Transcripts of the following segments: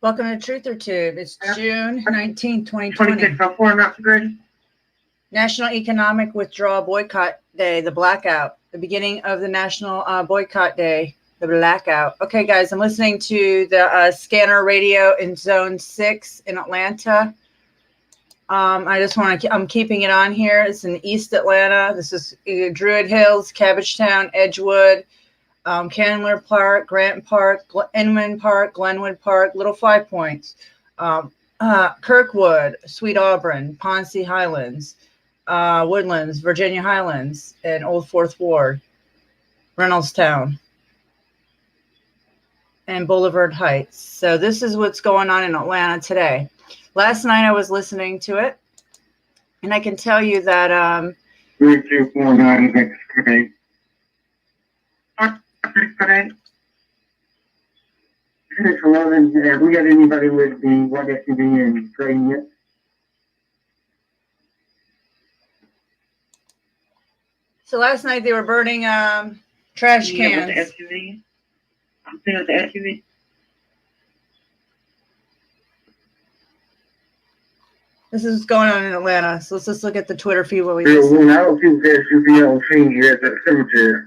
Welcome to Truth or Tube. It's June 19th, 2020. 2604, not good. National Economic Withdrawal Boycott Day, the blackout. The beginning of the National Boycott Day, the blackout. Okay, guys, I'm listening to the Scanner Radio in Zone 6 in Atlanta. I just want to, I'm keeping it on here. It's in East Atlanta. This is Druid Hills, Cabbagetown, Edgewood, Candler Park, Grant Park, Inman Park, Glenwood Park, Little Five Points, Kirkwood, Sweet Auburn, Ponce Highlands, Woodlands, Virginia Highlands, and Old Fourth Ward, Reynoldstown, and Boulevard Heights. So this is what's going on in Atlanta today. Last night I was listening to it, and I can tell you that 3249 next grade. Correct. 611. Have we got anybody with the what SUV and train yet? so last night they were burning trash Yeah, with cans. the SUV. I'm saying with the SUV. This is what's going on in Atlanta. So let's just look at the Twitter feed what we Yeah, just. well, I don't see the SUV on scene yet at the cemetery.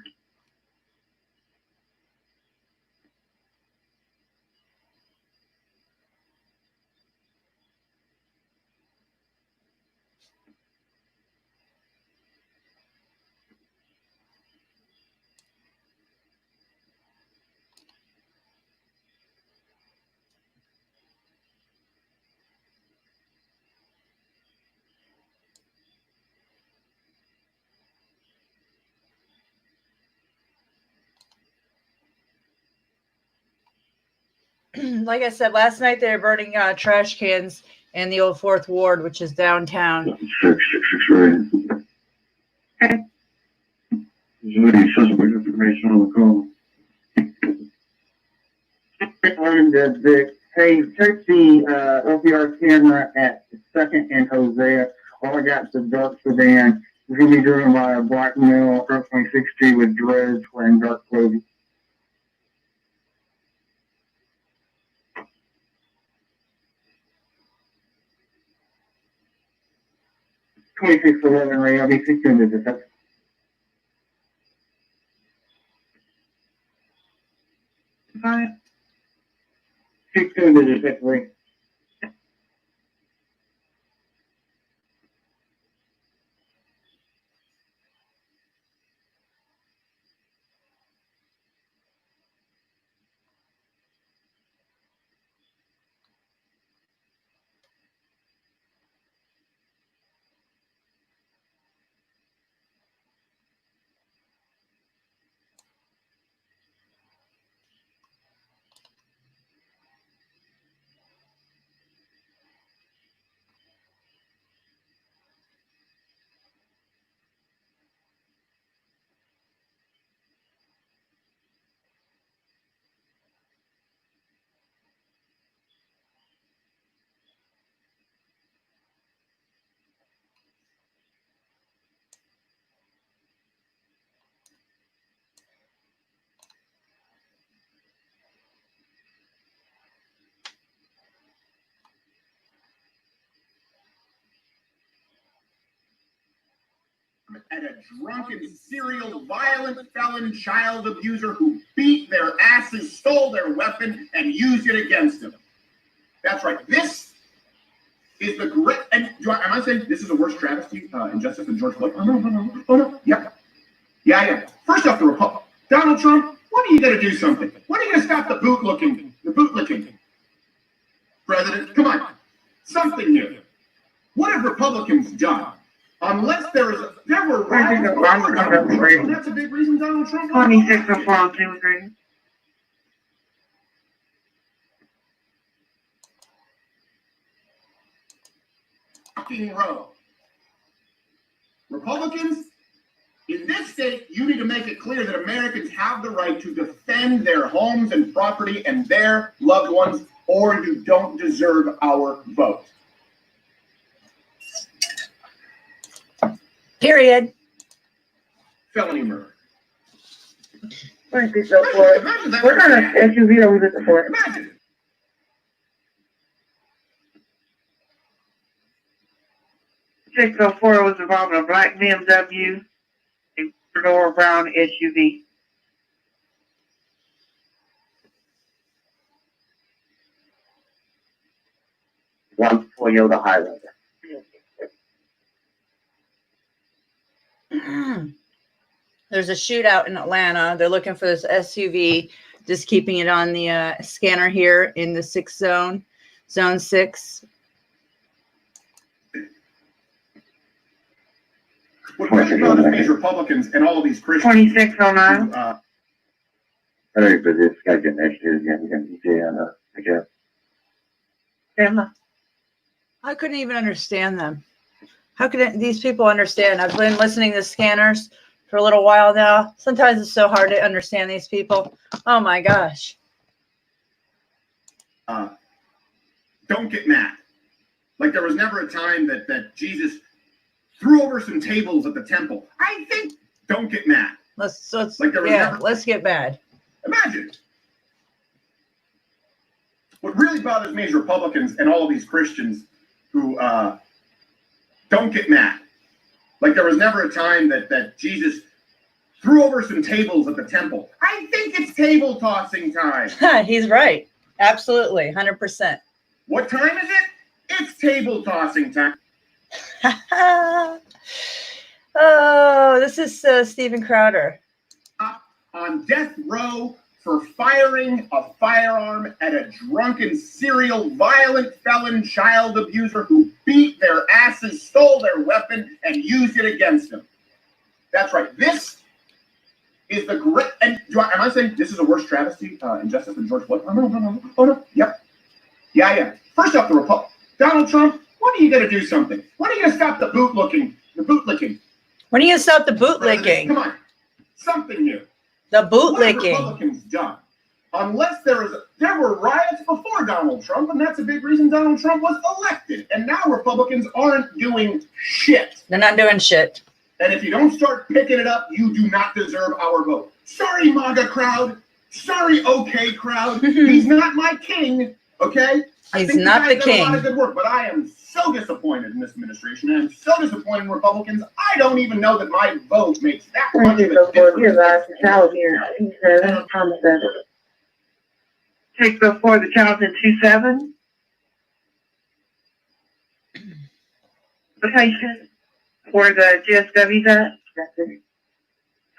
Like I said, last night they were burning trash cans in the Old Fourth Ward, which is downtown. 663. Okay. Is there any suspect information on the call? Hey, check the OPR camera at 2nd and Hosea. All I got is the dark sedan. It's going to be driven by a black male approximately 60 with dreads wearing dark clothing. $26.11 Ray. I'll be 16 digits. That's fine. 16 digits, that's Ray. At a drunken, serial, violent felon child abuser who beat their asses, stole their weapon, and used it against them. That's right. This is the great. And am I saying this is a worse travesty, injustice than George Floyd? Oh no. Oh no. Yeah. First off, the Republic. Donald Trump, when are you going to do something? When are you going to stop the bootlicking? President, come on. Something new. What have Republicans done? Unless there were riots before Donald Trump, and that's a big reason Donald Trump. 2604 Tuesday. Fucking row. Republicans, in this state, you need to make it clear that Americans have the right to defend their homes and property and their loved ones, or you don't deserve our vote. Period. Felony murder. What kind of SUV are we looking for? Imagine. 604 was involving a black BMW, a four-door brown SUV. One Toyota Highlander. There's a shootout in Atlanta. They're looking for this SUV, just keeping it on the scanner here in the 6 zone, zone 6. What really bothers these Republicans and all of these Christians. 2609. I think for this guy getting that shit again, I couldn't even understand them. How could these people understand? I've been listening to scanners for a little while now. Sometimes it's so hard to understand these people. Oh my gosh. Don't get mad. Like there was never a time that Jesus threw over some tables at the temple. I think don't get mad. Let's Like there was yeah, never- let's get mad. Imagine. What really bothers me is Republicans and all of these Christians who don't get mad. Like there was never a time that Jesus threw over some tables at the temple. I think it's table tossing time. He's right. Absolutely. 100%. What time is it? It's table tossing time. Oh, this is Stephen Crowder. On death row for firing a firearm at a drunken, serial, violent felon child abuser who beat their asses, stole their weapon, and used it against them. That's right. This is the great. And am I saying this is a worse travesty, injustice than George Floyd? Oh no. Yep. Yeah. First up, the Republic. Donald Trump. When are you going to do something? When are you going to stop the bootlicking? When are you going to stop the bootlicking? Come on. Something new. The What have bootlicking. Republicans done? Unless there were riots before Donald Trump, and that's a big reason Donald Trump was elected. And now Republicans aren't doing shit. They're not doing shit. And if you don't start picking it up, you do not deserve our vote. Sorry, MAGA crowd. Sorry, OK crowd. He's not my king, okay? He's not the you guys done a lot king. of good work, but I am so disappointed in this administration, and I'm so disappointed in Republicans. I don't even know that my vote makes that much of a 604, here's difference. the child here. He says, Thomas says, 604, the child's in 27. Location where the GSW's at. That's it.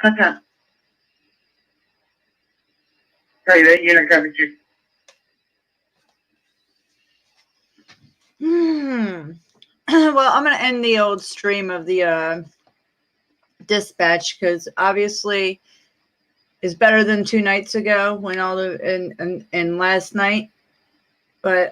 Okay. Sorry, that unit coverage. Well, I'm going to end the old stream of the dispatch because obviously is better than 2 nights ago when all the and last night, but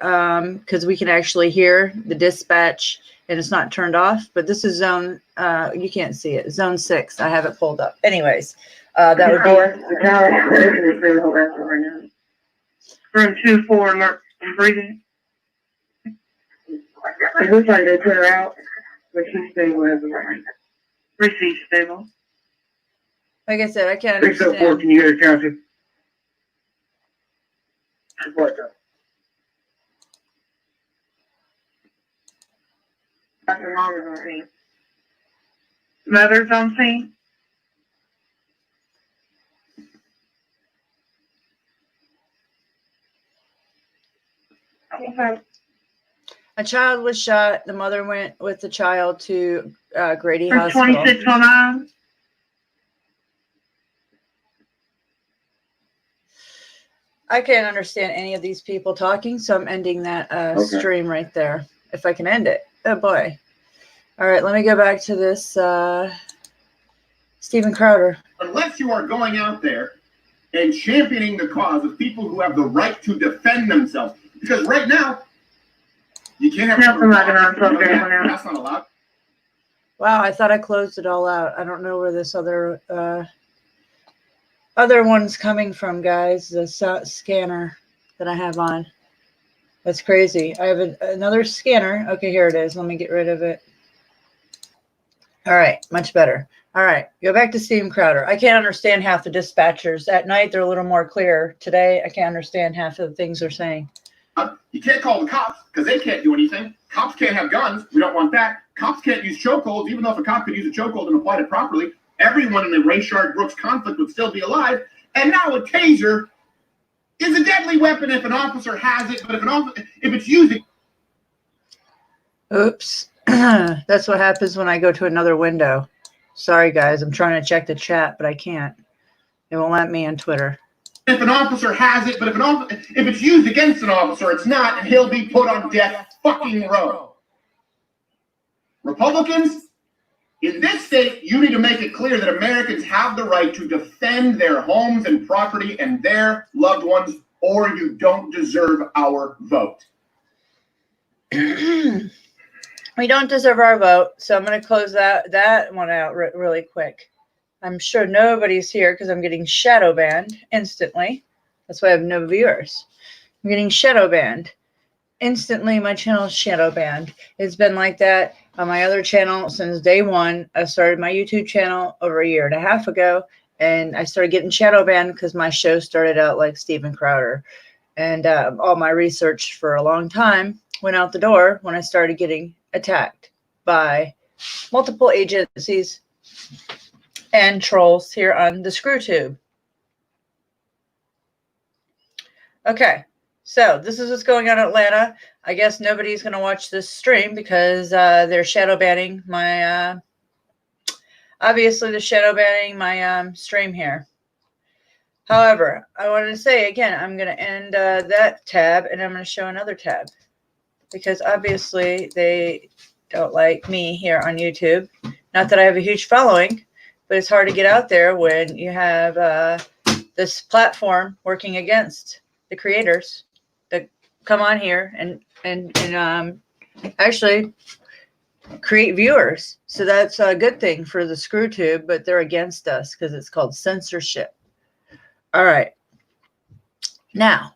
because we can actually hear the dispatch and it's not turned off. But this is zone. You can't see it. Zone 6. I have it pulled up. Anyways, that would be Room 24, alert and breathing. It looks like they put her out, but she's stable as of right now. Receive stable. like I said. I can't 604, understand. can you hear the county? Report though. Dr. Mama's on scene. Mother's on scene. Okay. A child was shot. The mother went with the child to Grady Room Hospital. 2609. I can't understand any of these people talking, so I'm ending that stream right there. If I can end it. Oh boy. All right, let me go back to this Stephen Crowder. Unless you are going out there and championing the cause of people who have the right to defend themselves. Because right now, you can't have that's not allowed. Wow, I thought I closed it all out. I don't know where this other one's coming from, guys. The scanner that I have on. That's crazy. I have another scanner. Okay, here it is. Let me get rid of it. All right, much better. All right, go back to Stephen Crowder. I can't understand half the dispatchers. At night, they're a little more clear. Today, I can't understand half of the things they're saying. You can't call the cops because they can't do anything. Cops can't have guns. We don't want that. Cops can't use chokeholds, even though if a cop could use a chokehold and applied it properly, everyone in the Rayshard-Brooks conflict would still be alive. And now a taser is a deadly weapon if an officer has it, but if it's used. Oops. That's what happens when I go to another window. Sorry, guys. I'm trying to check the chat, but I can't. It won't let me on Twitter. If an officer has it, but if it's used against an officer, it's not, and he'll be put on death fucking row. Republicans, in this state, you need to make it clear that Americans have the right to defend their homes and property and their loved ones, or you don't deserve our vote. We don't deserve our vote, so I'm going to close that one out really quick. I'm sure nobody's here because I'm getting shadow banned instantly. That's why I have no viewers. I'm getting shadow banned. Instantly, my channel is shadow banned. It's been like that on my other channel since day one. I started my YouTube channel over a year and a half ago, and I started getting shadow banned because my show started out like Steven Crowder. And all my research for a long time went out the door when I started getting attacked by multiple agencies and trolls here on the ScrewTube. Okay, so this is what's going on in Atlanta. I guess nobody's going to watch this stream because they're shadow banning my, obviously they're shadow banning my stream here. However, I wanted to say again, I'm going to end that tab and I'm going to show another tab because obviously they don't like me here on YouTube. Not that I have a huge following, but it's hard to get out there when you have this platform working against the creators that come on here and actually create viewers. So that's a good thing for the ScrewTube, but they're against us because it's called censorship. All right. Now,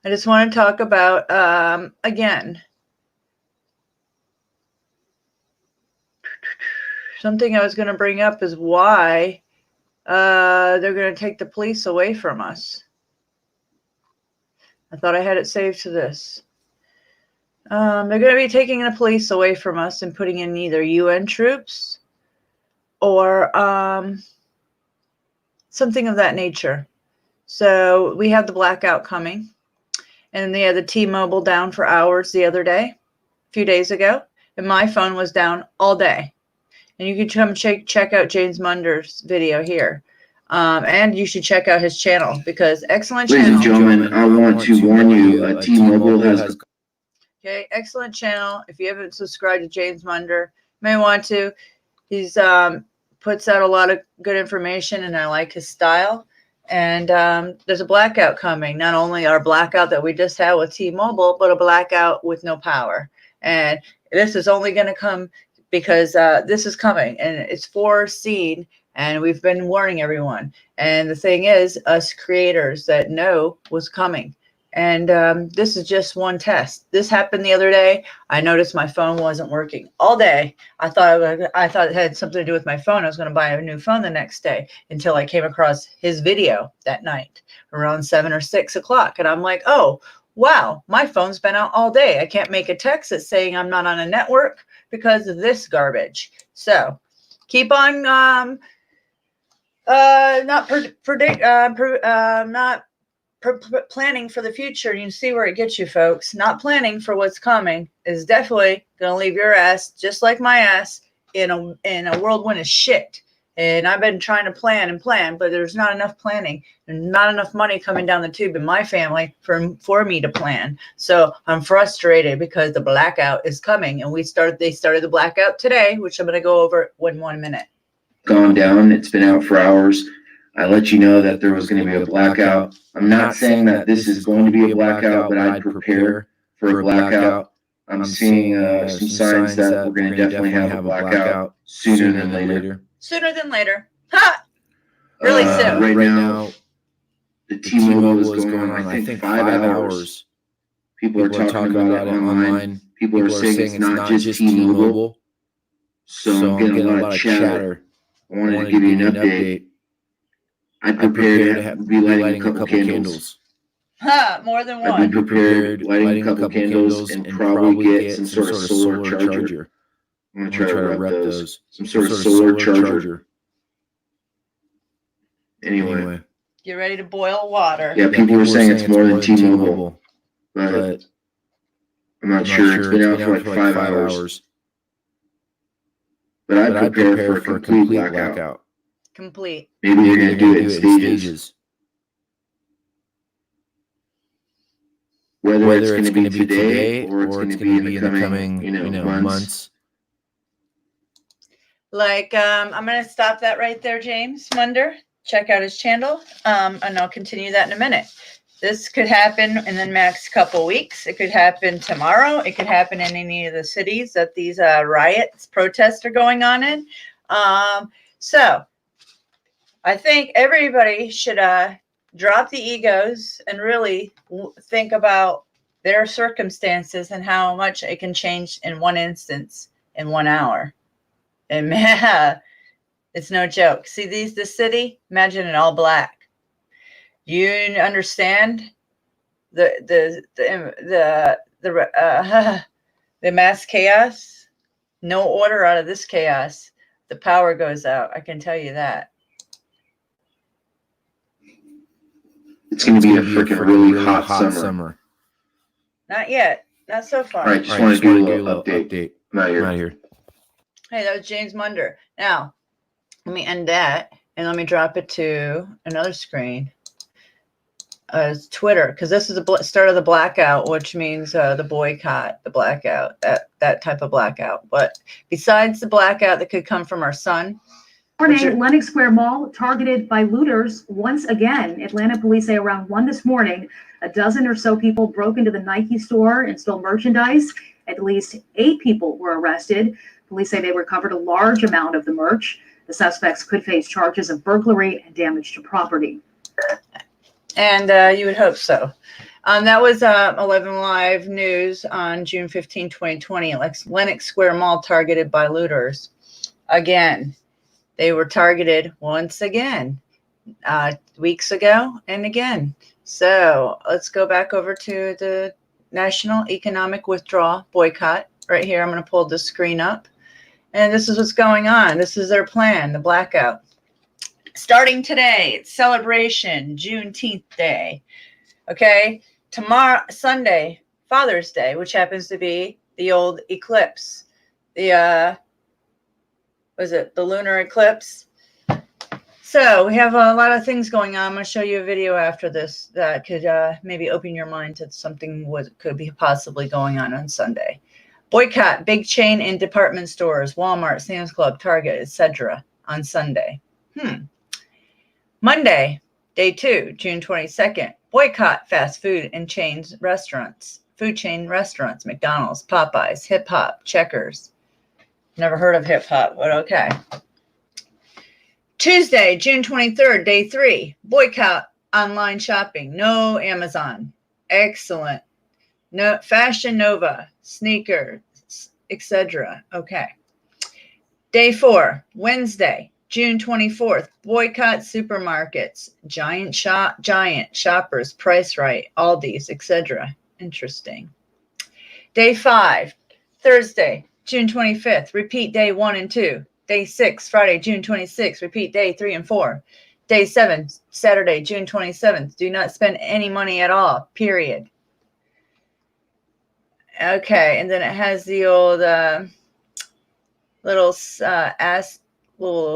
I just want to talk about, again, something I was going to bring up is why they're going to take the police away from us. I thought I had it saved to this. They're going to be taking the police away from us and putting in either UN troops or something of that nature. So we have the blackout coming. And they had the T-Mobile down for hours the other day, a few days ago. And my phone was down all day. And you can come check out James Munder's video here. And you should check out his channel because excellent channel. Ladies and gentlemen, I want to warn you, T-Mobile has... Okay, excellent channel. If you haven't subscribed to James Munder, you may want to. He's puts out a lot of good information, and I like his style. And there's a blackout coming. Not only our blackout that we just had with T-Mobile, but a blackout with no power. And this is only going to come because this is coming, and it's foreseen, and we've been warning everyone. And the thing is, us creators that know was coming. And this is just one test. This happened the other day. I noticed my phone wasn't working all day. I thought it had something to do with my phone. I was going to buy a new phone the next day until I came across his video that night around 7 or 6 o'clock. And I'm like, oh, wow, my phone's been out all day. I can't make a text that's saying I'm not on a network because of this garbage. So keep on not planning for the future. You see where it gets you, folks. Not planning for what's coming is definitely going to leave your ass, just like my ass, in a whirlwind of shit. And I've been trying to plan, but there's not enough planning and not enough money coming down the tube in my family for me to plan. So I'm frustrated because the blackout is coming, and they started the blackout today, which I'm going to go over in 1 minute. Gone down. It's been out for hours. I let you know that there was going to be a blackout. I'm not saying that this is going to be a blackout, but I'd prepare for a blackout. I'm seeing some signs that we're going to definitely have a blackout sooner than later. Sooner than later. Ha! Really soon. Right now, the T-Mobile is going on, I think, 5 hours. People are talking about it online. People are saying it's not just T-Mobile. So I'm getting a lot of chatter. I wanted to give you an update. I prepared to be lighting a couple candles. More than I'd be one. prepared, lighting a couple candles, and probably get some sort of solar charger. I'm gonna try to rep those. Some sort of solar charger. Anyway. Get ready to boil water. Yeah, people were saying it's more than T-Mobile, but I'm not sure. It's been out for like 5 hours. But I'd prepare for a complete blackout. Complete. Maybe you're gonna do it in stages. Whether it's gonna be today or it's gonna be in the coming, months. Like, I'm going to stop that right there, James Munder. Check out his channel, and I'll continue that in a minute. This could happen in the next couple weeks. It could happen tomorrow. It could happen in any of the cities that these protests are going on in. So I think everybody should drop the egos and really think about their circumstances and how much it can change in one instance in 1 hour. And man, it's no joke. See this city? Imagine it all black. You understand the mass chaos? No order out of this chaos. The power goes out. I can tell you that. It's going to be a freaking really hot summer. Not yet. Not so far. All right, just want to do a little update. I'm out here. Hey, that was James Munder. Now, let me end that and let me drop it to another screen. It's Twitter, because this is the start of the blackout, which means the boycott, the blackout, that type of blackout. But besides the blackout that could come from our sun. Lenox Square Mall targeted by looters once again. Atlanta police say around 1 this morning, a dozen or so people broke into the Nike store and stole merchandise. At least 8 people were arrested. Police say they recovered a large amount of the merch. The suspects could face charges of burglary and damage to property. And you would hope so. That was 11 Live News on June 15, 2020. Lenox Square Mall targeted by looters. Again, they were targeted once again, weeks ago and again. So let's go back over to the National Economic Withdrawal Boycott. Right here, I'm going to pull the screen up. And this is what's going on. This is their plan, the blackout. Starting today, it's celebration, Juneteenth Day. Okay, tomorrow, Sunday, Father's Day, which happens to be the old eclipse. The lunar eclipse? So we have a lot of things going on. I'm going to show you a video after this that could maybe open your mind to something could be possibly going on Sunday. Boycott big chain and department stores, Walmart, Sam's Club, Target, etc. on Sunday. Monday, day 2, June 22nd. Boycott fast food and food chain restaurants, McDonald's, Popeyes, Hip Hop, Checkers. Never heard of hip hop, but okay. Tuesday, June 23rd, day 3. Boycott online shopping. No Amazon. Excellent. No Fashion Nova, sneakers, etc. Okay. Day 4, Wednesday, June 24th. Boycott supermarkets. Giant Shoppers, Price Right, Aldi's, etc. Interesting. Day 5, Thursday, June 25th. Repeat day 1 and 2. Day 6, Friday, June 26th. Repeat day 3 and 4. Day 7, Saturday, June 27th. Do not spend any money at all, period. Okay, and then it has the old little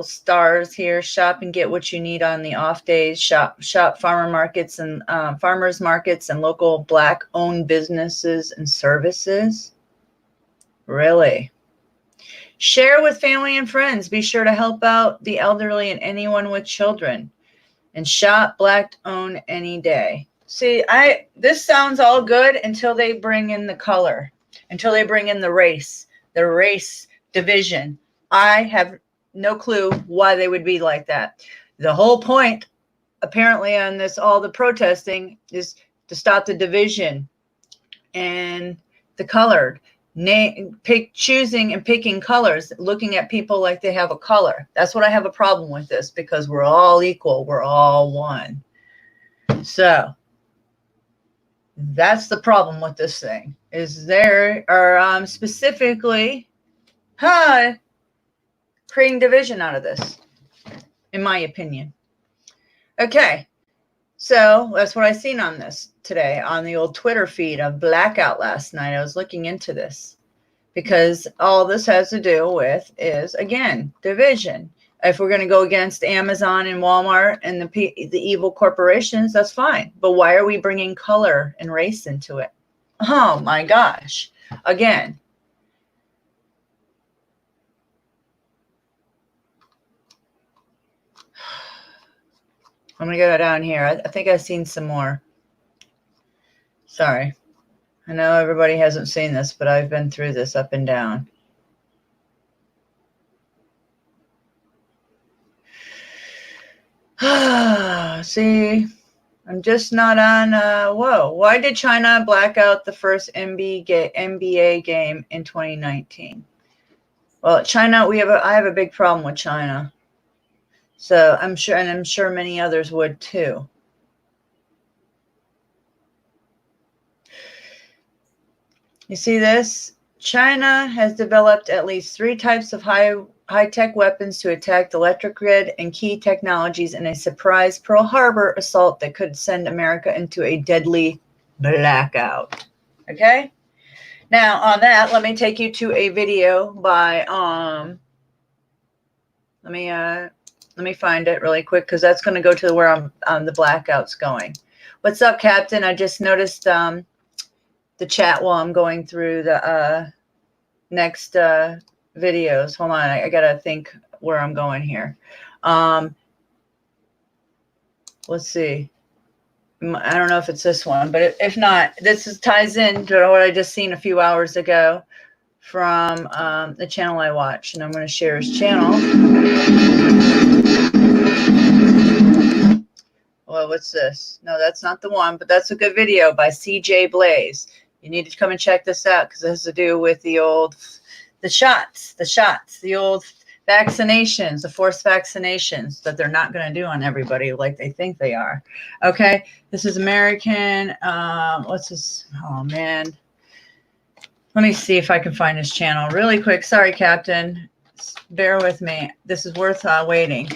stars here. Shop and get what you need on the off days. Shop farmers markets and local Black-owned businesses and services. Really? Share with family and friends. Be sure to help out the elderly and anyone with children. And shop Black-owned any day. See, this sounds all good until they bring in the color, until they bring in the race division. I have no clue why they would be like that. The whole point, apparently, on all the protesting is to stop the division and the colored. Choosing and picking colors, looking at people like they have a color. That's what I have a problem with this, because we're all equal. We're all one. So That's the problem with this thing, is there are specifically creating division out of this, in my opinion. Okay, so that's what I seen on this today on the old Twitter feed of Blackout last night. I was looking into this because all this has to do with is, again, division. If we're going to go against Amazon and Walmart and the evil corporations, that's fine. But why are we bringing color and race into it? Oh my gosh. Again. I'm going to go down here. I think I've seen some more. Sorry. I know everybody hasn't seen this, but I've been through this up and down. See, I'm just not on. Whoa. Why did China black out the first NBA game in 2019? Well, China, I have a big problem with China. So I'm sure many others would too. You see this? China has developed at least 3 types of high-tech weapons to attack the electric grid and key technologies in a surprise Pearl Harbor assault that could send America into a deadly blackout. Okay? Now, on that, let me take you to a video by let me find it really quick, because that's going to go to where the blackout's going. What's up, Captain? I just noticed the chat while I'm going through the next videos. Hold on, I gotta think where I'm going here. Let's see. I don't know if it's this one, but if not, this ties in to what I just seen a few hours ago from the channel I watch, and I'm going to share his channel. Well, what's this? No, that's not the one, but that's a good video by CJ Blaze. You need to come and check this out, because it has to do with the old, the old vaccinations, the forced vaccinations that they're not going to do on everybody like they think they are. Okay, this is American. What's this? Oh man, let me see if I can find his channel really quick. Sorry, Captain. Bear with me. This is worth waiting,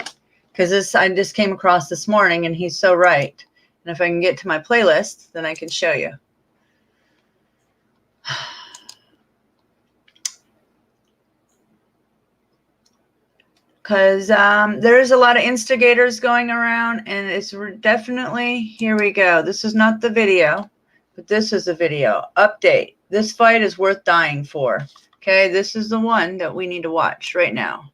because I just came across this morning, and he's so right. And if I can get to my playlist, then I can show you. Because there's a lot of instigators going around, and it's definitely, here we go. This is not the video, but this is a video. Update. This fight is worth dying for. Okay, this is the one that we need to watch right now.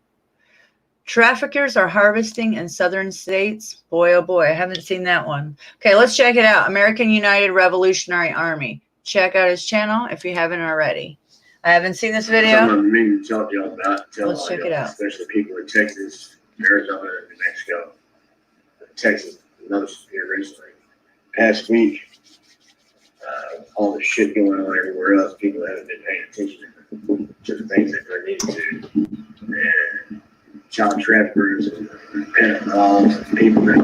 Traffickers are harvesting in southern states. Boy, oh boy, I haven't seen that one. Okay, let's check it out. American United Revolutionary Army. Check out his channel if you haven't already. I haven't seen this video. Someone meaning to tell you about. Let's check it out. Especially people in Texas, Arizona, and New Mexico. Texas, another severe recently. Past week, all the shit going on everywhere else, people haven't been paying attention to the things that they need to. And child traffickers and pedophiles and people that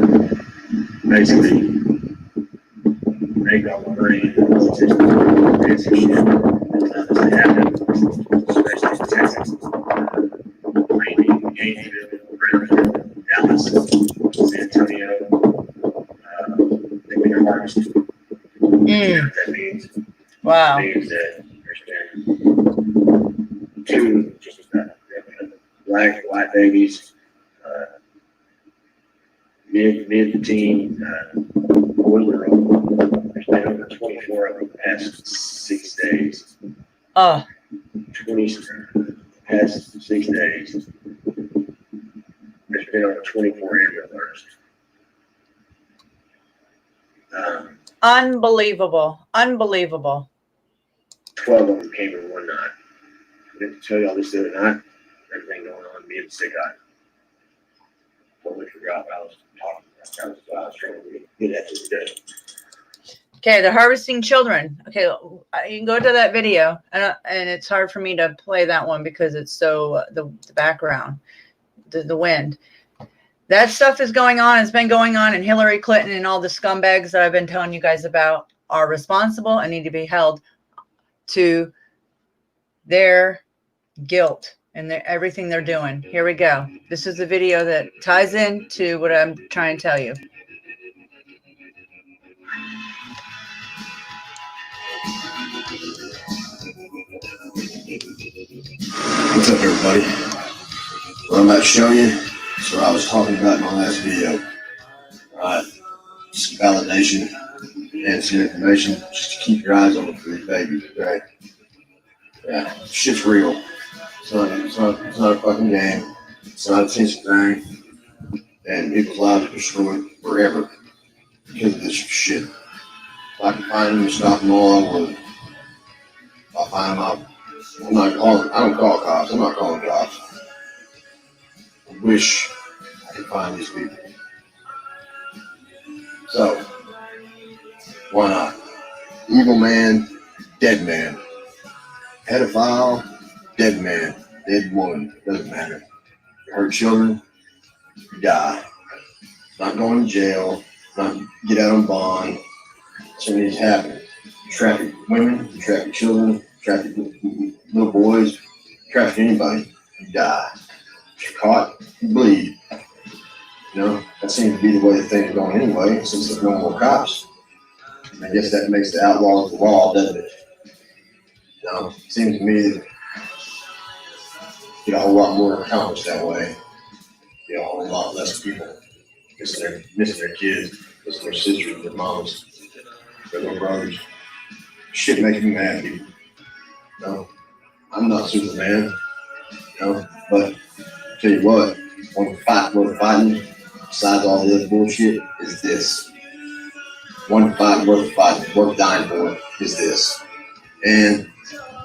basically make all the money and just fancy shit. That happen, especially in Texas, Miami, Gainesville, Dallas, San Antonio. They've been harvested. You know what that means? Wow. It means that there's been 2 just black and white babies, mid-teen boy-girl. There's been over 24 of them the past 6 days. Oh. 20 past 6 days. There's been over 24 aerial bursts. Unbelievable. Unbelievable. 12 of them came in one night. I didn't tell y'all this the other night. Everything going on, me and sick-eyed. Totally forgot what I was talking about. I was trying to get at this today. Okay, they're harvesting children. Okay, you can go to that video, and it's hard for me to play that one because it's so the background, the wind. That stuff is going on. It's been going on in Hillary Clinton and all the scumbags that I've been telling you guys about. are responsible and need to be held to their guilt and everything they're doing. Here we go. This is the video that ties into what I'm trying to tell you. What's up, everybody? What I'm about to show you is what I was talking about in my last video. Alright, just validation and some information just to keep your eyes open for these babies, right? Yeah, shit's real. It's not a fucking game. It's not a tension thing. And people's lives are destroyed forever because of this shit. If I can find them and stop them all, I will. If I find them out, I don't call cops. I'm not calling cops. I wish I could find these people. So, why not? Evil man, dead man. Pedophile, dead man. Dead woman, doesn't matter. You hurt children, you die. Not going to jail, not get out on bond. Some of these happen. You traffic women, you traffic children, traffic little boys, traffic anybody, you die. If you're caught, you bleed. You know, that seems to be the way the things are going anyway, since there's no more cops. And I guess that makes the outlaws the law, doesn't it? You know, it seems to me that get a whole lot more accomplished that way. Get a whole lot less people missing their kids, missing their sisters, their moms, their little brothers. Shit makes me mad, people. You know, I'm not Superman, you know, but I'll tell you what, one fight worth fighting, besides all the other bullshit, is this. One fight worth fighting, worth dying for, is this. And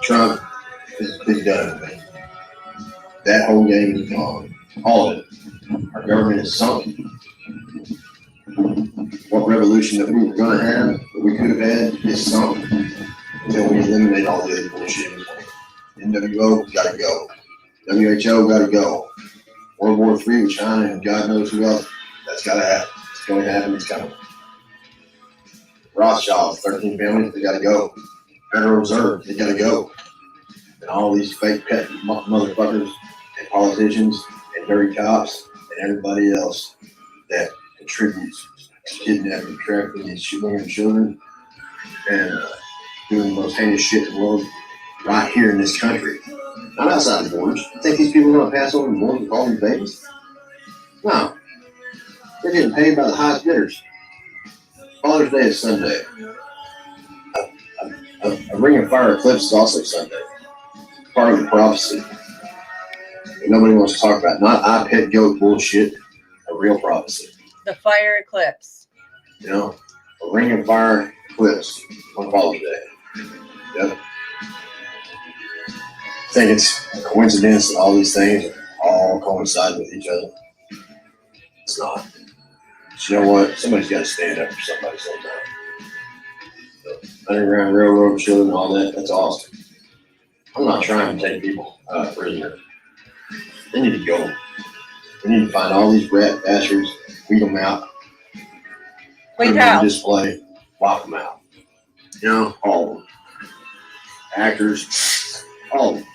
Trump is done with it. That whole game is gone. All of it. Our government is sunk. What revolution that we were going to have, that we could have had, is sunk until we eliminate all the other bullshit. NWO, gotta go. WHO, gotta go. World War III with China and God knows who else, that's gotta happen. It's going to happen, it's coming. Rothschilds, 13 families, they gotta go. Federal Reserve, they gotta go. And all these fake pet motherfuckers and politicians and dirty cops and everybody else that contributes to kidnapping, trafficking these women and children and doing the most heinous shit in the world right here in this country. Not outside the borders. You think these people are going to pass over the borders with all these babies? No. They're getting paid by the highest bidders. Father's Day is Sunday. A ring of fire eclipse is also Sunday. Part of the prophecy that nobody wants to talk about. Not I pet goat bullshit. A real prophecy. The fire eclipse. You know, a ring of fire eclipse on Father's Day. Yep. I think it's a coincidence that all these things all coincide with each other. It's not. But you know what? Somebody's got to stand up for somebody sometime. So, Underground Railroad children and all that, that's awesome. I'm not trying to take people prisoner. They need to go. We need to find all these rat bastards, weed them out, put them on display, lock them out. You know, all of them. Actors, all of them.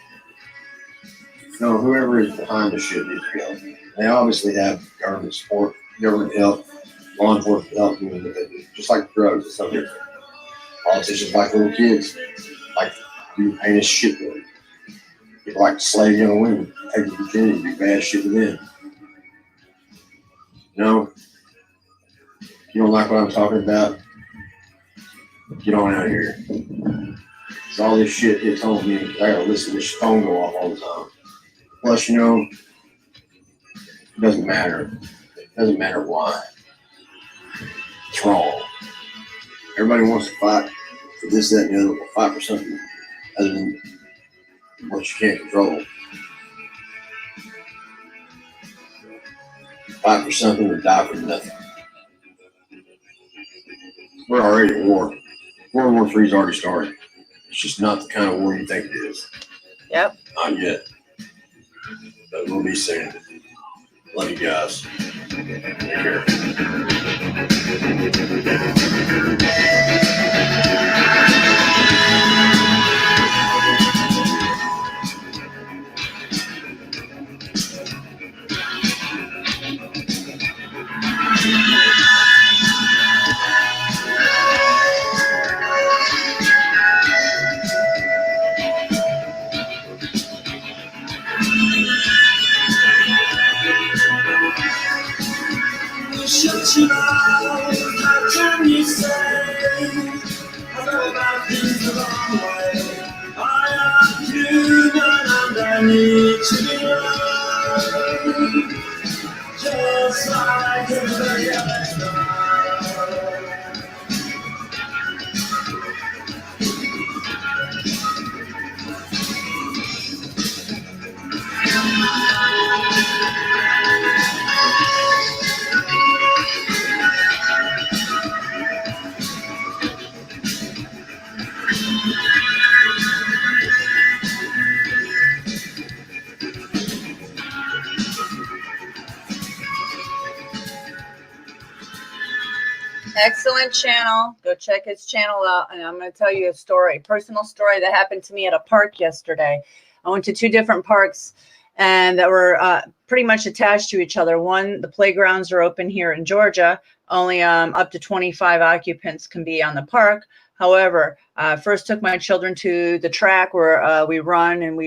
No, whoever is behind the shit needs to go. They obviously have government support, government help, law enforcement help doing what they do. Just like drugs, it's no different. Politicians like little kids, like do heinous shit with them. People like to slave young women, take their virginity, do bad shit with them. You know, if you don't like what I'm talking about, get on out of here. Because all this shit hits home me. I gotta listen to this phone go off all the time. Plus, you know, it doesn't matter. It doesn't matter why. It's wrong. Everybody wants to fight for this, that, and the other. We'll fight for something other than what you can't control. Fight for something or die for nothing. We're already at war. World War III's already started. It's just not the kind of war you think it is. Yep. Not yet. But we'll be soon. Love you guys. Take care. Shut you out, how can you say I go about things the wrong way? I am human and I need to be loved, just like everybody else does. Excellent channel. Go check his channel out. And I'm going to tell you a story, personal story that happened to me at a park yesterday. I went to 2 different parks and that were pretty much attached to each other. One, the playgrounds are open here in Georgia. Only up to 25 occupants can be on the park. However, first took my children to the track where we run and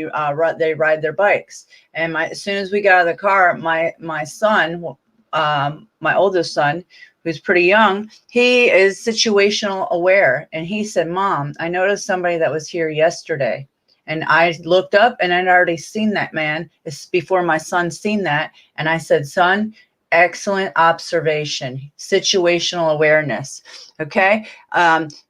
they ride their bikes. And as soon as we got out of the car, my son, my oldest son, who's pretty young, he is situational aware. And he said, Mom, I noticed somebody that was here yesterday. And I looked up and I'd already seen that man. It's before my son seen that. And I said, son, excellent observation, situational awareness. Okay.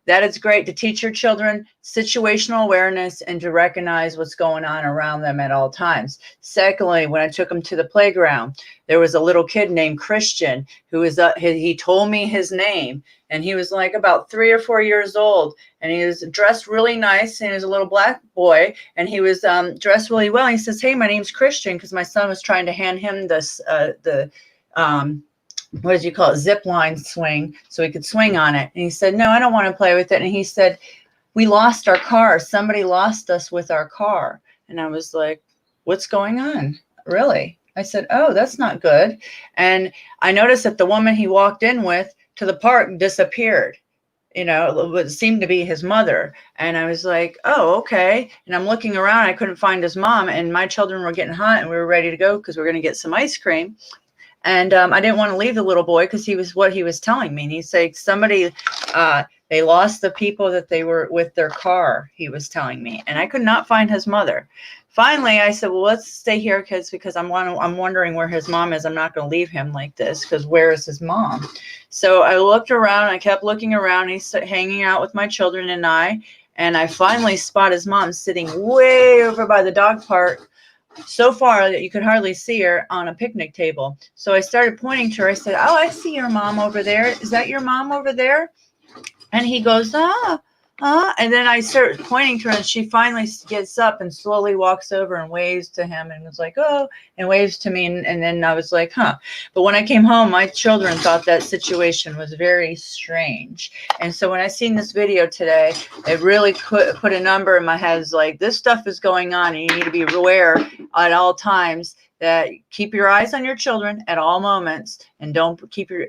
That is great to teach your children situational awareness and to recognize what's going on around them at all times. Secondly, when I took them to the playground, there was a little kid named Christian who was, he told me his name, and he was like about 3 or 4 years old, and he was dressed really nice, and he was a little black boy, and he was dressed really well. And he says, hey, my name's Christian, because my son was trying to hand him this, what did you call it, zip line swing, so he could swing on it. And he said, no, I don't want to play with it. And he said, we lost our car. Somebody lost us with our car. And I was like, what's going on? Really? I said, oh, that's not good. And I noticed that the woman he walked in with to the park disappeared. You know, it seemed to be his mother. And I was like, oh, okay. And I'm looking around. I couldn't find his mom. And my children were getting hot and we were ready to go because we were going to get some ice cream. And I didn't want to leave the little boy because he was what he was telling me. And he's like, somebody, they lost the people that they were with their car, he was telling me. And I could not find his mother. Finally, I said, well, let's stay here because I'm wondering where his mom is. I'm not going to leave him like this because where is his mom? So I looked around. I kept looking around. He's hanging out with my children and I finally spot his mom sitting way over by the dog park, so far that you could hardly see her on a picnic table. So I started pointing to her. I said, oh, I see your mom over there. Is that your mom over there? And he goes, and then I started pointing to her, and she finally gets up and slowly walks over and waves to him and was like, oh, and waves to me. And then I was like, huh. But when I came home, my children thought that situation was very strange. And so when I seen this video today, it really put a number in my head. It's like, this stuff is going on, and you need to be aware at all times that keep your eyes on your children at all moments, and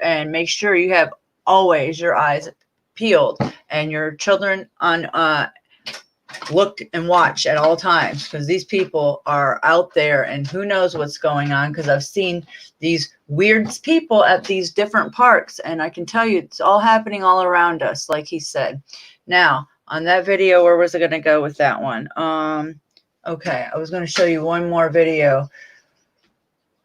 and make sure you have always your eyes peeled and your children on look and watch at all times, because these people are out there and who knows what's going on, because I've seen these weird people at these different parks, and I can tell you it's all happening all around us, like he said. Now on that video, where was I going to go with that one? Okay, I was going to show you one more video.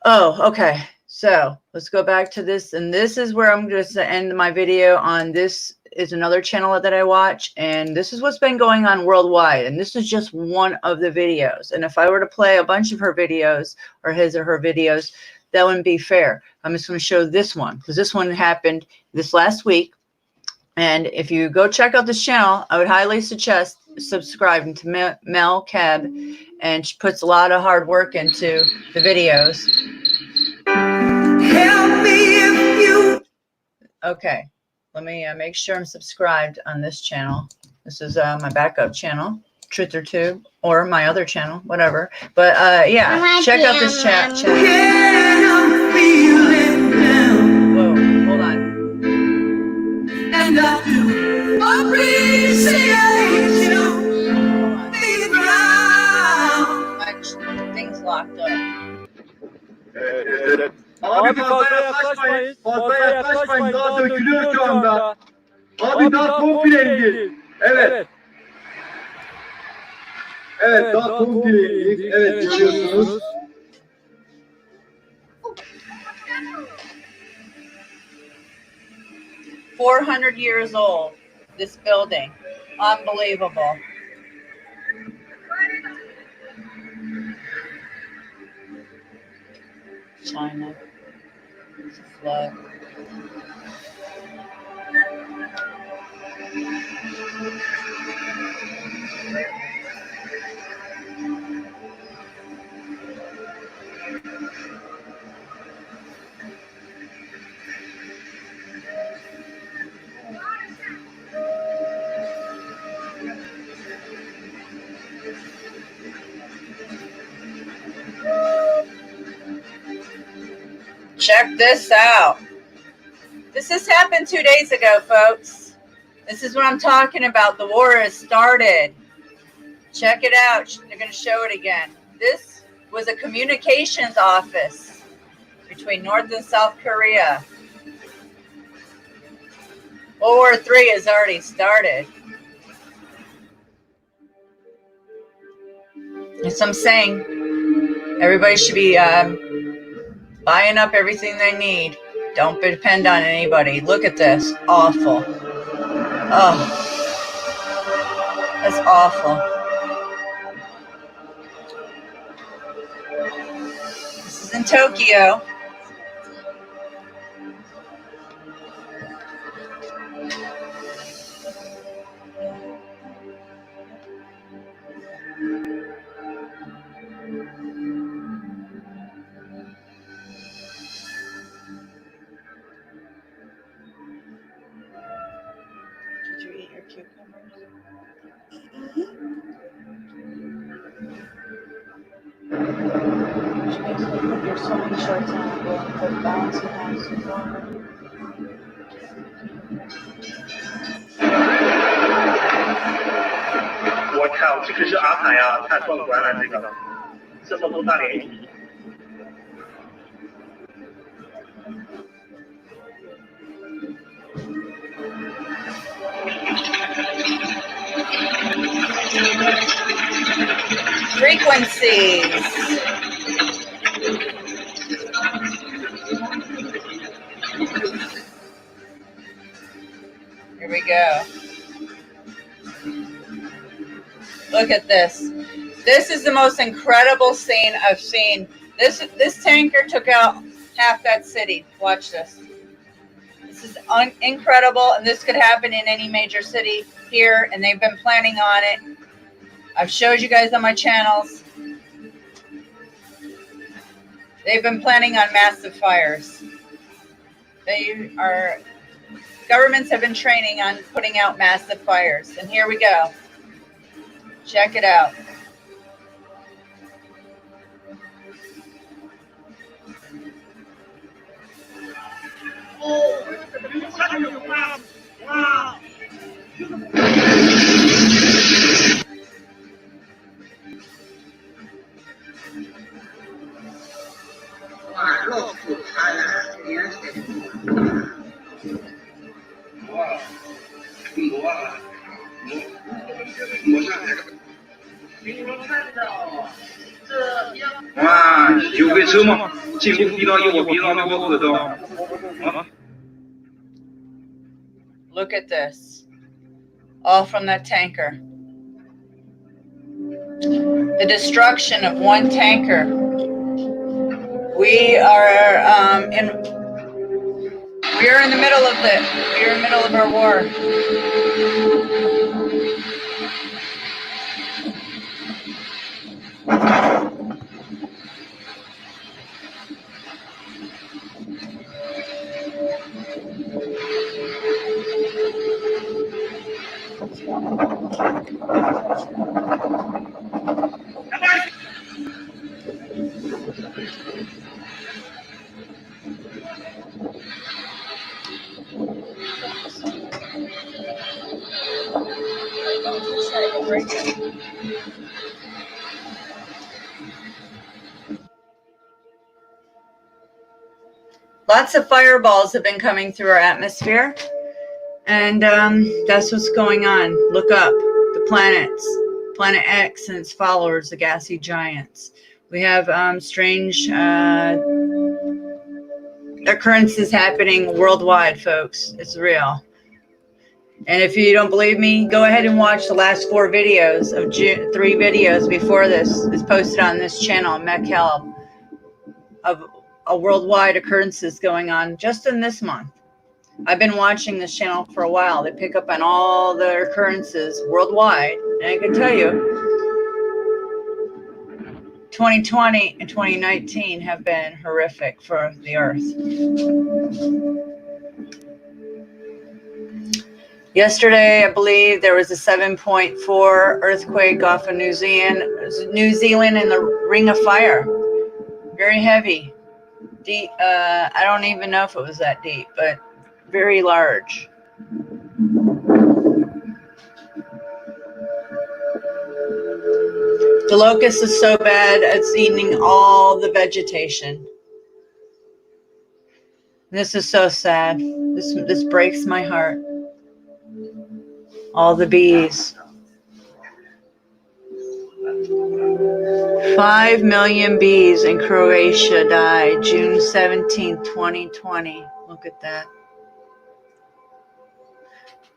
Oh, okay, so let's go back to this, and this is where I'm just to end my video on. This is another channel that I watch, and this is what's been going on worldwide, and this is just one of the videos. And if I were to play a bunch of her videos, or his or her videos, that wouldn't be fair. I'm just going to show this one because this one happened this last week. And if you go check out this channel, I would highly suggest subscribing to Mel Cab, and she puts a lot of hard work into the videos. Help me if you... Okay, Let me make sure I'm subscribed on this channel. This is my backup channel, Truth or Tube, or my other channel, whatever. But yeah, check out this chat channel. Whoa, hold on. And I do appreciate you. My thing's locked up. Evet. Abi fazla yaklaşmayın. Fazla yaklaşmayın. Daha dökülüyor şu anda. Abi daha komple indir. Evet. Evet daha komple indir. Evet görüyorsunuz. $400 years old, this building. Unbelievable. China. It's a flood. Check this out. This has happened 2 days ago, folks. This is what I'm talking about. The war has started. Check it out. They're going to show it again. This was a communications office between North and South Korea. World War III has already started. As I'm saying, everybody should be buying up everything they need. Don't depend on anybody. Look at this. Awful. Oh, that's awful. This is in Tokyo. Did you eat your cucumbers? Which makes me put your swimming shorts on and go and put bouncy houses on. 我靠，这个是阿海啊，太壮观了，这个这么多大涟漪。 Frequencies. Here we go. Look at this. This is the most incredible scene I've seen. This tanker took out half that city. Watch this. This is incredible, and this could happen in any major city here, and they've been planning on it. I've showed you guys on my channels. They've been planning on massive fires. Governments have been training on putting out massive fires. And here we go. Check it out. Wow. 哇，有个车吗？进步逼到右，逼到那个后头啊！ Look at this. All from that tanker. The destruction of one tanker. We are in the middle of it. We are in the middle of our war. Lots of fireballs have been coming through our atmosphere, and that's what's going on. Look up the planets, Planet X and its followers, the gassy giants. We have strange occurrences happening worldwide, folks. It's real. And if you don't believe me, go ahead and watch the last 4 videos of June. 3 videos before this is posted on this channel, MechHelp, of a worldwide occurrences going on just in this month. I've been watching this channel for a while. They pick up on all the occurrences worldwide, and I can tell you 2020 and 2019 have been horrific for the earth. Yesterday, I believe there was a 7.4 earthquake off of New Zealand in the Ring of Fire. Very heavy. Deep. I don't even know if it was that deep, but very large. The locust is so bad, it's eating all the vegetation. This is so sad. This breaks my heart. All the bees. 5 million bees in Croatia died June 17, 2020. Look at that.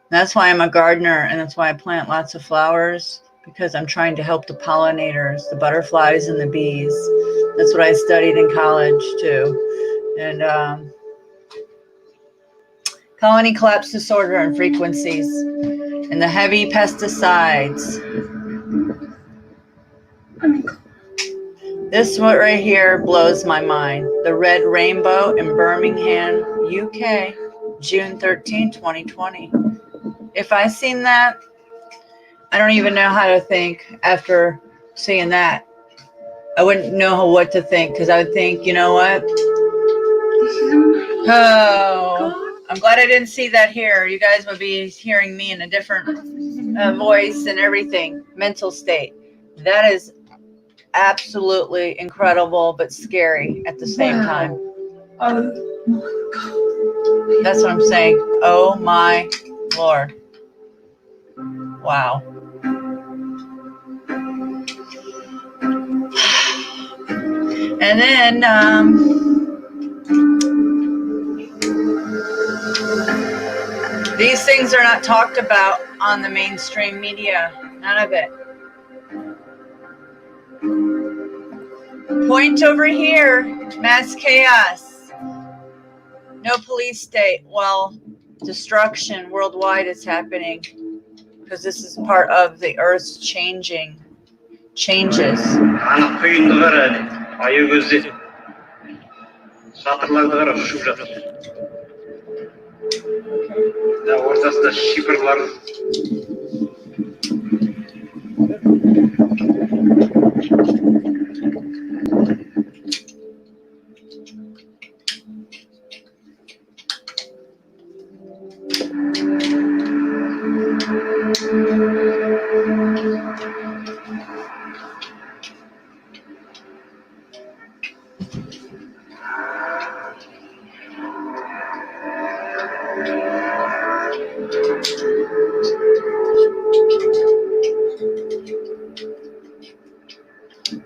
That's why I'm a gardener, and that's why I plant lots of flowers, because I'm trying to help the pollinators, the butterflies and the bees. That's what I studied in college too. And colony collapse disorder and frequencies, and the heavy pesticides. This one right here blows my mind. The red rainbow in Birmingham, UK, June 13, 2020. If I seen that, I don't even know how to think after seeing that. I wouldn't know what to think, because I would think, you know what? Oh, I'm glad I didn't see that here. You guys would be hearing me in a different voice and everything, mental state. That is absolutely incredible, but scary at the same time. That's what I'm saying. Oh my Lord. Wow. And then these things are not talked about on the mainstream media. None of it. Point over here, mass chaos. No police state. Well, destruction worldwide is happening, because this is part of the Earth's changes.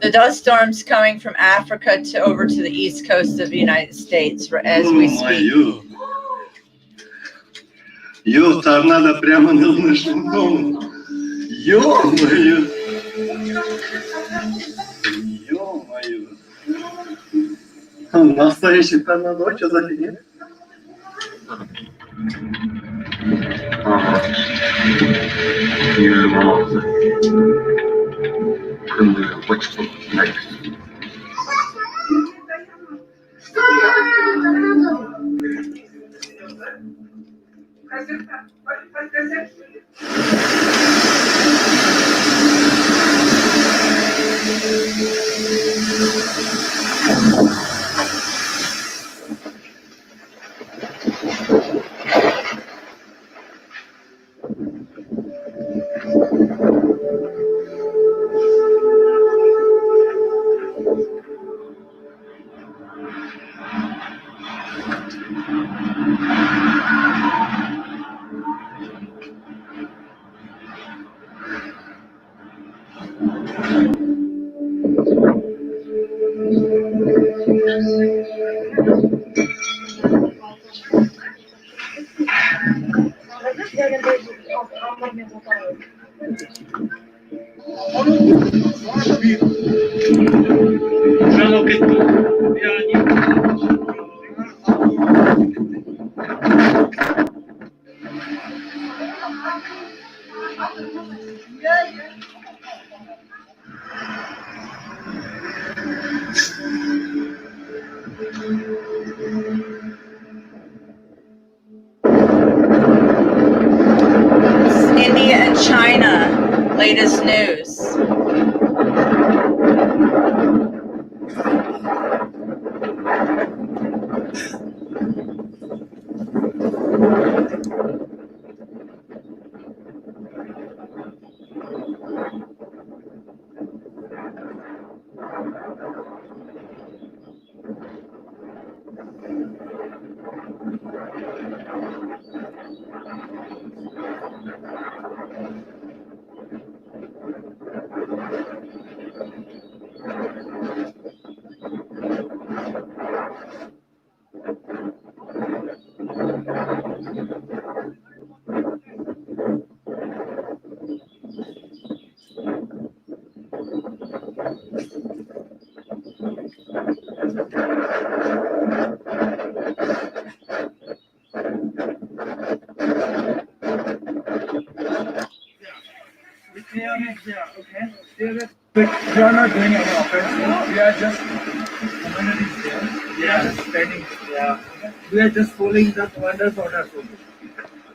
The dust storms coming from Africa to over to the east coast of the United States as we speak. Торнадо прямо над нашим домом. Ё-моё! Ё-моё! Настоящий торнадо, что за фигня? India and China, latest news. We are not doing any offense. We are just communities there. We are just standing. Yeah. We are just following the commander's orders.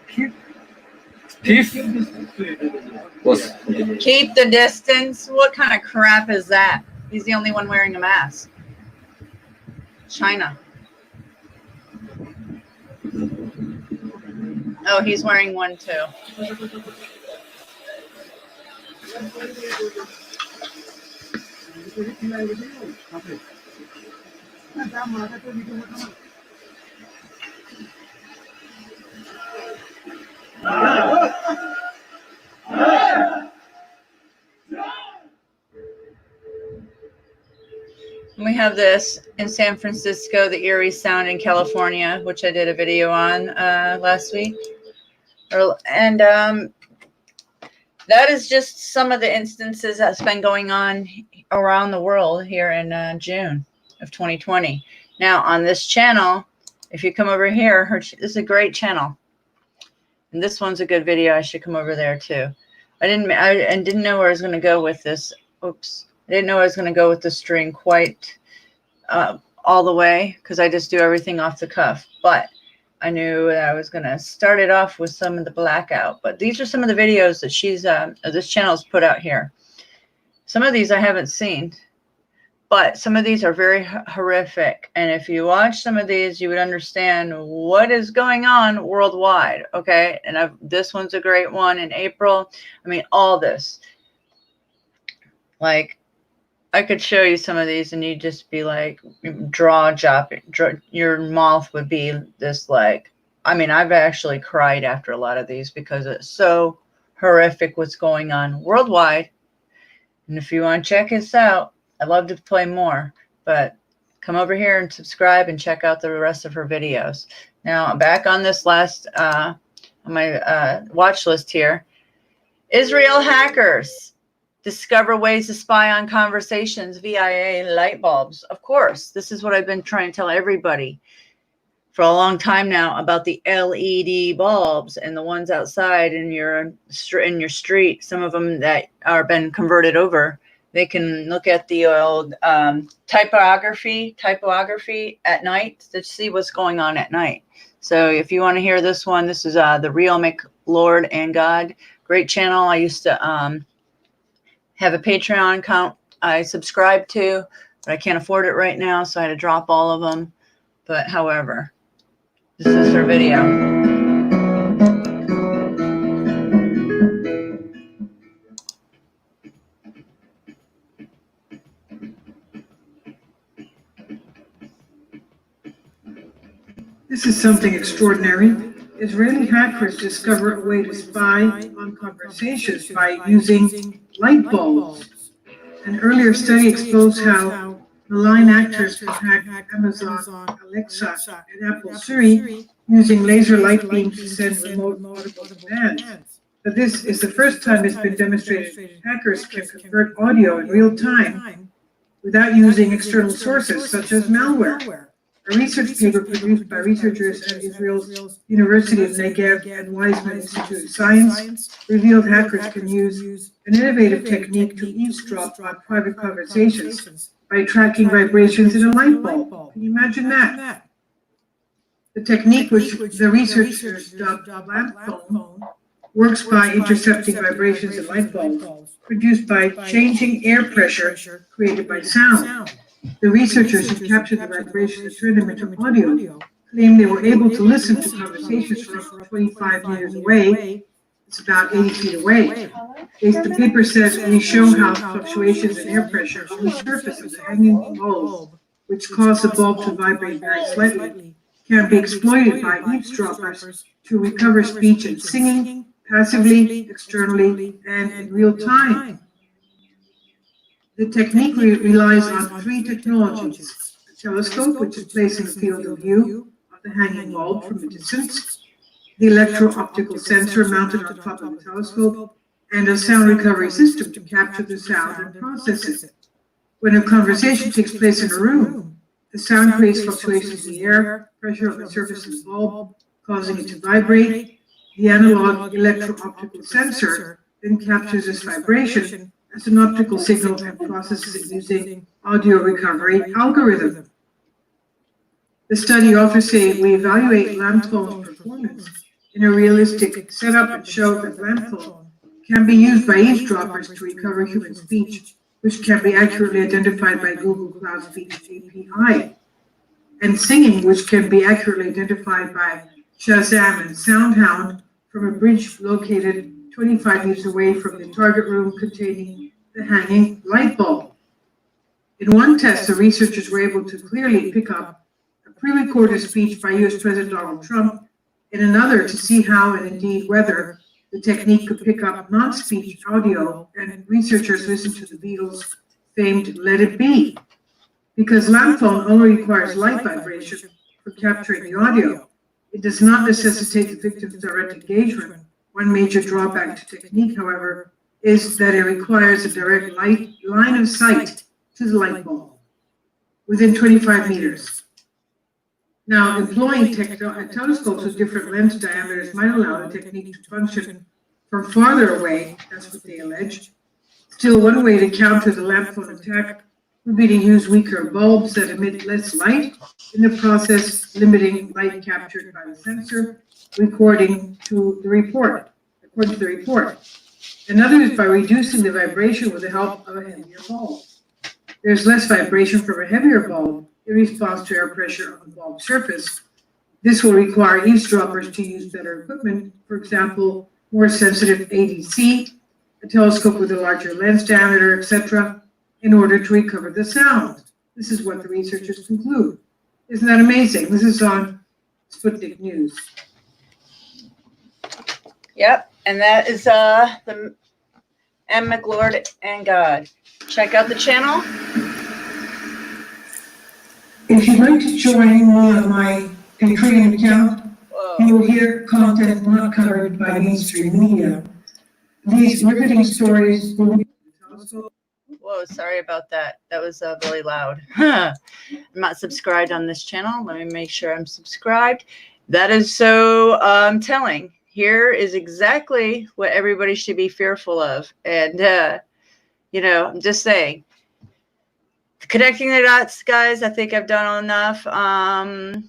Keep Keep the distance. What kind of crap is that? He's the only one wearing a mask. China. Oh, he's wearing one too. We have this in San Francisco, the eerie sound in California, which I did a video on last week. And that is just some of the instances that's been going on around the world here in June of 2020. Now, on this channel, if you come over here, this is a great channel. And this one's a good video. I should come over there too. I didn't know where I was going to go with this. Oops. I didn't know I was going to go with the string quite all the way because I just do everything off the cuff. But I knew that I was going to start it off with some of the blackout. But these are some of the videos that she's, this channel's put out here. Some of these I haven't seen, but some of these are very horrific. And if you watch some of these, you would understand what is going on worldwide. Okay. And this one's a great one in April. I mean, all this. Like, I could show you some of these and you'd just be like jaw dropping. Your mouth would be this like, I mean, I've actually cried after a lot of these because it's so horrific what's going on worldwide. And if you want to check this out, I'd love to play more, but come over here and subscribe and check out the rest of her videos. Now, back on this last, on my watch list here, Israel hackers discover ways to spy on conversations via light bulbs. Of course, this is what I've been trying to tell everybody for a long time now about the LED bulbs and the ones outside in your street. Some of them that are been converted over. They can look at the old typography at night to see what's going on at night. So if you want to hear this one, this is the Real McLord and God. Great channel. I used to have a Patreon account I subscribe to, but I can't afford it right now, so I had to drop all of them. But however, this is her video. This is something extraordinary. Israeli hackers discover a way to spy on conversations by using light bulbs An earlier study exposed how malign actors can hack Amazon Alexa and Apple Siri using laser light beams to send remote audible commands. But this is the first time it's been demonstrated hackers can convert audio in real time without using external sources such as malware. A research paper produced by researchers at Israel's University of Negev and Weizmann Institute of Science revealed hackers can use an innovative technique to eavesdrop on private conversations by tracking vibrations in a light bulb. Can you imagine that? The technique, which the researchers dubbed lamp phone, works by intercepting vibrations in light bulbs produced by changing air pressure created by sound. The researchers who captured the vibrations and turned them into audio claim they were able to listen to conversations from up to 25 meters away. It's about 80 feet away. The paper says we show how fluctuations in air pressure on the surface of the hanging bulb, which cause the bulb to vibrate very slightly, can be exploited by eavesdroppers to recover speech and singing passively, externally, and in real time. The technique relies on three technologies: a telescope, which is placed in the field of view of the hanging bulb from a distance, the electro-optical sensor mounted on top of the telescope, and a sound recovery system to capture the sound and process it. When a conversation takes place in a room, the sound creates fluctuations in the air pressure on the surface of the bulb, causing it to vibrate. The analog electro-optical sensor then captures this vibration as an optical signal and processes it using audio recovery algorithm. The study authors say we evaluate lamp phone performance in a realistic setup and show that lamp phone can be used by eavesdroppers to recover human speech, which can be accurately identified by Google Cloud Speech API, and singing, which can be accurately identified by Shazam and SoundHound from a bridge located 25 meters away from the target room containing the hanging light bulb. In one test, the researchers were able to clearly pick up a pre-recorded speech by US President Donald Trump. In another, to see how and indeed whether the technique could pick up non-speech audio, and researchers listened to the Beatles' famed Let It Be. Because lamp phone only requires light vibration for capturing the audio, it does not necessitate the victim's direct engagement. One major drawback to technique, however, is that it requires a direct line of sight to the light bulb within 25 meters. Now, employing telescopes with different lens diameters might allow the technique to function from farther away, that's what they allege. Still, one way to counter the lamp phone attack would be to use weaker bulbs that emit less light, in the process limiting light captured by the sensor, according to the report. Another is by reducing the vibration with the help of a heavier bulb. There's less vibration from a heavier bulb in response to air pressure on the bulb surface. This will require eavesdroppers to use better equipment, for example, more sensitive ADC, a telescope with a larger lens diameter, etc., in order to recover the sound. This is what the researchers conclude. Isn't that amazing? This is on Sputnik News. Yep, and that is the M. McLord and God. Check out the channel. If you'd like to join me on my Patreon account, you will hear content not covered by mainstream media. These riveting stories will be... Whoa, sorry about that. That was really loud. I'm not subscribed on this channel. Let me make sure I'm subscribed. That is so telling. Here is exactly what everybody should be fearful of. And, you know, I'm just saying. Connecting the dots, guys, I think I've done enough. The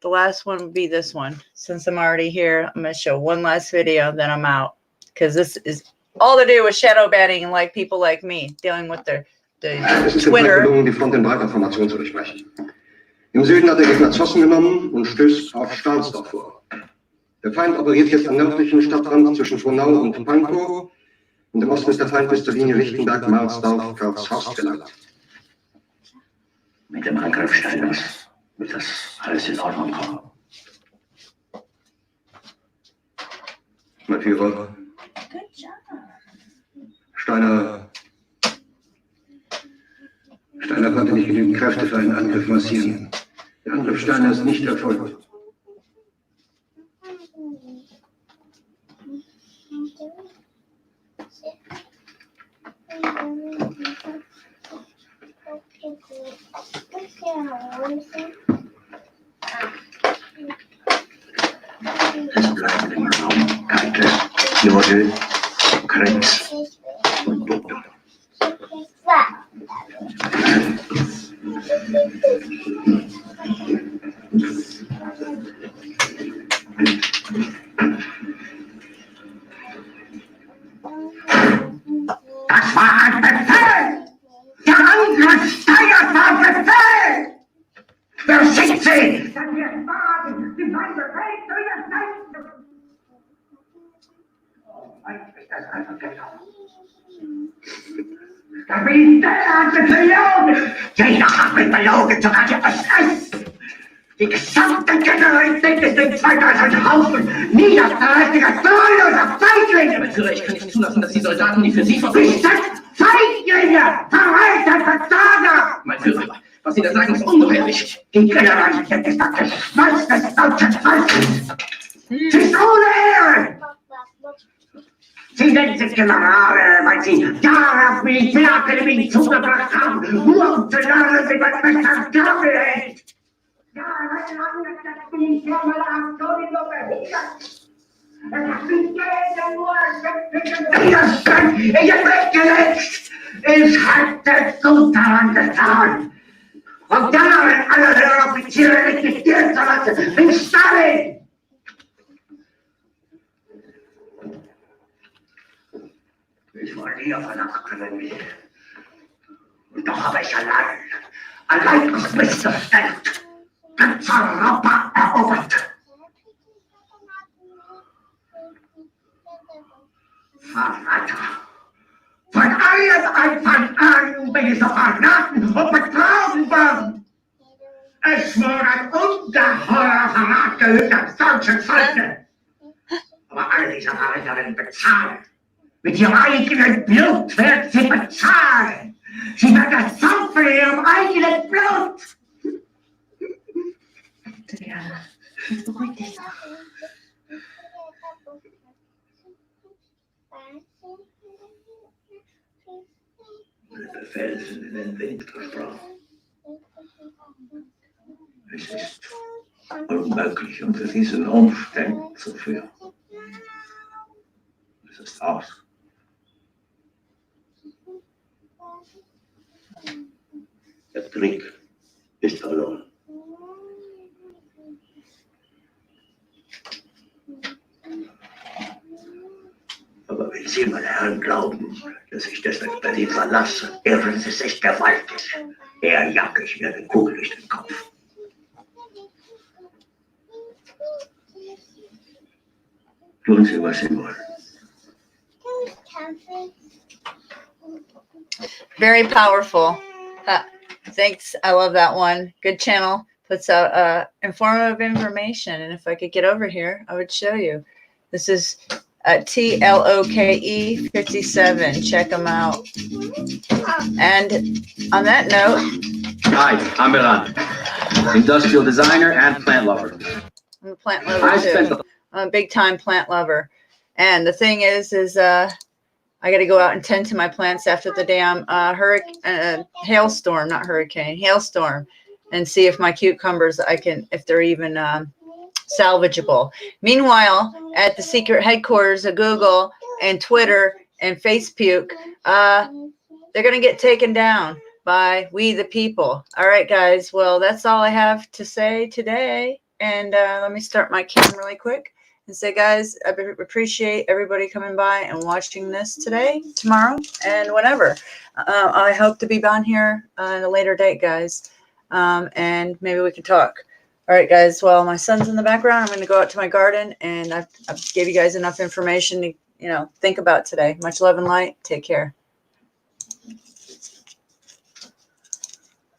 last one would be this one. Since I'm already here, I'm going to show one last video, then I'm out. Because this is all to do with shadow banning and like people like me dealing with their Twitter. Die Front in Breitinformation zu durchbrechen. Im Süden hat der Gegner Zossen genommen und stößt auf Stahnsdorf vor. Der Feind operiert jetzt am nördlichen Stadtrand zwischen Frohnau und Pankow. Und im Osten ist der Feind bis zur Linie Lichtenberg, Marsdorf, Karlshorst gelangt. Mit dem Angriff Steiners wird das alles in Ordnung kommen. Mein Führer. Steiner Kräfte für einen Angriff massieren. Der Angriff Steiner ist nicht erfolgt. Es bleiben im Raum Geige, Jodel, Krebs und Butter. Das war ein Befehl! Der Angriff Steigers war ein Befehl! Wer schickt sie? Der Militär hat mich belogen! Jeder hat mich belogen, sogar die SS! Die gesamte Generalität ist in 2000 Haufen niederträchtiger, treuloser Feiglinge! Mein Führer, ich kann nicht zulassen, dass die Soldaten, die für Sie verbringen... Feiglinge! Verräter, Versager! Mein Führer, was Sie da sagen, ist ungeheuerlich. Die Generalität ist das Geschmolz des deutschen Volkes! Sie ist ohne Ehre! Sie nennen sich Generale, weil Sie Jahre auf Militärakademie zugebracht haben, nur um zu lernen, wie man besser Klappe hält! Jahrelang ist das Militär meiner Aktion verhindert! Es hat mich jeden nur Widerstand in den Weg gelegt! Ich hatte gut daran getan! Und darin alle höheren Offiziere registrieren zu lassen, wie Stalin! Ich war nie auf einer Akademie. Und doch habe ich allein aus Missverständnis, ganz Europa erobert. Verräter! Von allem Anfang an bin ich so verraten und betrogen worden. Es wurde ein ungeheurer Verrat geübt am deutschen Volke. Aber alle diese Verräter werden bezahlen. Mit ihrem eigenen Blut werden sie bezahlen. Sie werden das saufen in ihrem eigenen Blut. Diana, jetzt beruhig dich doch. Der Befehl ist in den Wind gesprochen. Es ist unmöglich, unter diesen Umständen zu führen. Es ist aus. Der Krieg ist verloren. Aber wenn Sie, meine Herren, glauben, dass ich deshalb Berlin verlasse, irren Sie sich gewaltig. Eher jage ich mir den Kugel durch den Kopf. Tun Sie, was Sie wollen. Very powerful. Thanks. I love that one. Good channel. Puts out informative information. And if I could get over here, I would show you. This is TLOKE 57. Check them out. And on that note. Hi, I'm Milan. Industrial designer and plant lover. I'm a plant lover too. I'm a big time plant lover. And the thing is I got to go out and tend to my plants after the damn hailstorm, not hurricane, hailstorm, and see if my cucumbers, if they're even salvageable. Meanwhile, at the secret headquarters of Google and Twitter and Facebook, they're going to get taken down by we the people. All right, guys. Well, that's all I have to say today. And let me start my camera really quick. And say, guys, I appreciate everybody coming by and watching this today, tomorrow, and whenever. I hope to be on here at a later date, guys, and maybe we can talk. All right, guys. Well, my son's in the background. I'm going to go out to my garden, and I've gave you guys enough information to, think about today. Much love and light. Take care.